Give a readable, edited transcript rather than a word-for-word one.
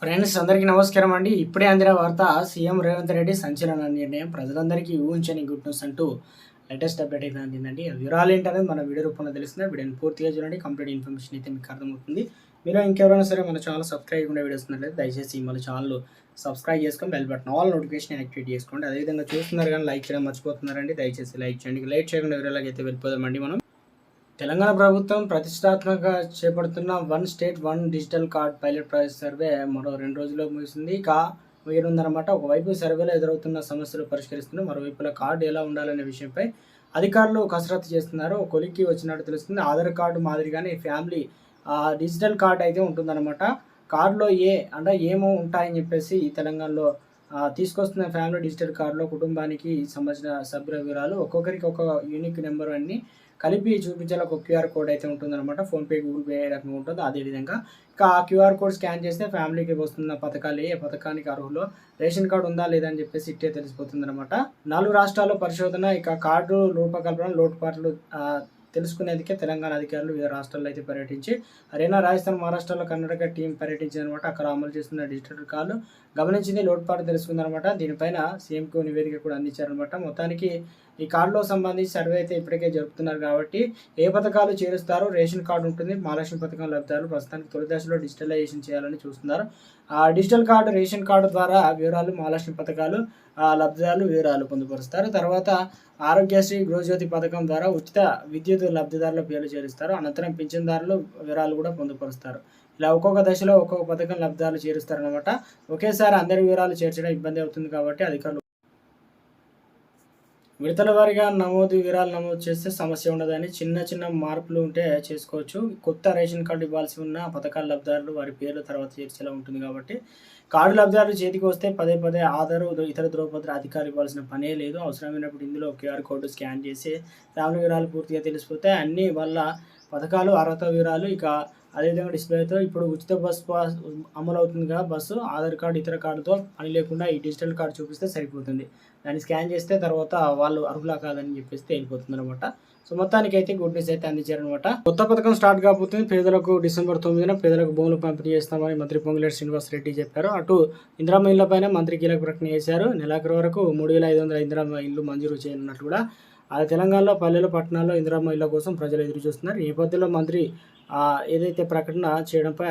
Friends అందరికీ నమస్కారం అండి. ఇప్పుడే అందిన వార్త సీఎం రేవంత్ రెడ్డి సంచలన నిర్ణయం ప్రజలందరికీ ఊహించని గుడ్ న్యూస్ అంటూ లేటెస్ట్ అప్డేట్ అయితే అందిందండి. వివరాలు ఏంటనేది మన వీడియో రూపంలో తెలుస్తుంది. వీడియోని పూర్తిగా చూడండి. కంప్లీట్ ఇన్ఫర్మేషన్ అయితే మీకు అర్థమవుతుంది. మీరు ఇంకెవరైనా సరే మన ఛానల్ సబ్స్క్రైబ్ కూడా వీడియోస్ ఉన్నట్లయితే దయచేసి మన ఛానల్ సబ్స్క్రైబ్ చేసుకొని bell button all notification activate చేసుకోండి. అదేవిధంగా చూస్తున్నారు కానీ లైక్ చేయడం మర్చిపోతున్నారండి. దయచేసి లైక్ చేయండి. లైక్ చేయకుండా వివరాలకి అయితే వెళ్ళిపోదామండి. మనం తెలంగాణ ప్రభుత్వం ప్రతిష్టాత్మకంగా చేపడుతున్న one state one digital card pilot project survey మరో 2 రోజుల్లో ముగిసింది. ఇక ముగియనుందన్నమాట. ఒకవైపు సర్వేలో ఎదురవుతున్న సమస్యలు పరిష్కరిస్తున్నారు, మరోవైపుల కార్డు ఎలా ఉండాలనే విషయంపై అధికారులు కసరత్తు చేస్తున్నారు. కొలిక్కి వచ్చినట్టు తెలుస్తుంది. ఆధార్ కార్డు మాదిరిగానే ఫ్యామిలీ డిజిటల్ కార్డు అయితే ఉంటుందన్నమాట. కార్డులో ఏమో ఉంటాయని చెప్పేసి తెలంగాణలో తీసుకొస్తున్న ఫ్యామిలీ డిజిటల్ కార్డులో కుటుంబానికి సంబంధించిన సభ్యుల వివరాలు ఒక్కొక్కరికి ఒక యూనిక్ నెంబర్ అన్ని కలిపి చూపించాలి. ఒక క్యూఆర్ కోడ్ అయితే ఉంటుందన్నమాట. ఫోన్పే, గూగుల్ పే ఏ రకంగా ఉంటుందో అదేవిధంగా ఇక ఆ క్యూఆర్ కోడ్ స్కాన్ చేస్తే ఫ్యామిలీకి వస్తున్న పథకాలు ఏ పథకానికి అర్హులో, రేషన్ కార్డు ఉందా లేదా అని చెప్పేసి ఇట్టే తెలిసిపోతుంది అనమాట. 4 రాష్ట్రాల్లో పరిశోధన, ఇక కార్డు రూపకల్పన లోటుపాట్లు తెలుసుకునేందుకే తెలంగాణ అధికారులు వివిధ రాష్ట్రాల్లో అయితే పర్యటించి హర్యానా, రాజస్థాన్, మహారాష్ట్రలో కర్ణాటక టీం పర్యటించిందనమాట. అక్కడ అమలు చేస్తున్న డిజిటల్ కార్డు గమనించింది, లోటుపాటు తెలుసుకుందనమాట. దీనిపైన సీఎంకు నివేదిక కూడా అందించారనమాట. మొత్తానికి ఈ కార్డులో సంబంధించి సర్వే అయితే ఇప్పటికే జరుపుతున్నారు కాబట్టి ఏ పథకాలు చేరుస్తారో రేషన్ కార్డు ఉంటుంది. మహాలక్ష్మి పథకం లబ్ధిదారులు ప్రస్తుతానికి తొలి దశలో డిజిటలైజేషన్ చేయాలని చూస్తున్నారు. ఆ డిజిటల్ కార్డు, రేషన్ కార్డు ద్వారా వివరాలు, మహాలక్ష్మి పథకాలు లబ్ధిదారులు వివరాలు పొందుపరుస్తారు. తర్వాత ఆరోగ్యశ్రీ, గృహజ్యోతి పథకం ద్వారా ఉచిత విద్యుత్ లబ్ధిదారుల పేర్లు చేరుస్తారు. అనంతరం పింఛన్దారులు వివరాలు కూడా పొందుపరుస్తారు. ఇలా ఒక్కొక్క దశలో ఒక్కొక్క పథకం లబ్ధిదారులు చేరుస్తారనమాట. ఒకేసారి అందరి వివరాలు చేర్చడం ఇబ్బంది అవుతుంది కాబట్టి అధికారులు విడతల వారీగా వివరాలు నమోదు చేస్తే సమస్య ఉండదని, చిన్న చిన్న మార్పులు ఉంటే చేసుకోవచ్చు. కొత్త రేషన్ కార్డు ఇవ్వాల్సి ఉన్న పథకాల లబ్ధిదారులు వారి పేర్ల తర్వాత చేర్చేలా ఉంటుంది కాబట్టి కార్డు లబ్ధిదారులు చేతికి వస్తే పదే పదే ఆధారు, ఇతర ధ్రువపత్ర అధికారులు ఇవ్వాల్సిన పనే లేదు. అవసరమైనప్పుడు ఇందులో క్యూఆర్ కోడ్ స్కాన్ చేసి ఫ్యామిలీ వివరాలు పూర్తిగా తెలిసిపోతే అన్ని వల్ల పథకాలు, అర్హత వివరాలు ఇక అదేవిధంగా డిస్ప్లేతో ఇప్పుడు ఉచిత బస్ పాస్ అమలు అవుతుందిగా. బస్సు, ఆధార్ కార్డు, ఇతర కార్డుతో పని లేకుండా ఈ డిజిటల్ కార్డు చూపిస్తే సరిపోతుంది. దాన్ని స్కాన్ చేస్తే తర్వాత వాళ్ళు అర్హులా కాదని చెప్పేసి తేలిపోతుంది అనమాట. సో మొత్తానికి అయితే గుడ్ న్యూస్ అయితే అందించారనమాట. కొత్త పథకం స్టార్ట్ కాబోతుంది. పేదలకు డిసెంబర్ 9న పేదలకు భూములు పంపిణీ చేస్తామని మంత్రి పొంగులేటి శ్రీనివాస్ రెడ్డి చెప్పారు. అటు ఇందిరమ్మ ఇళ్ల పైన మంత్రి కీలక ప్రకటన చేశారు. నెలాఖరు వరకు 3,500 ఇందిరమ్మ ఇల్లు మంజూరు చేయనున్నట్లు కూడా. అది తెలంగాణలో పల్లెలు, పట్టణాల్లో ఇందిరమ్మ ఇళ్ల కోసం ప్రజలు ఎదురు చూస్తున్నారు. ఈ నేపథ్యంలో మంత్రి ఏదైతే ప్రకటన చేయడంపై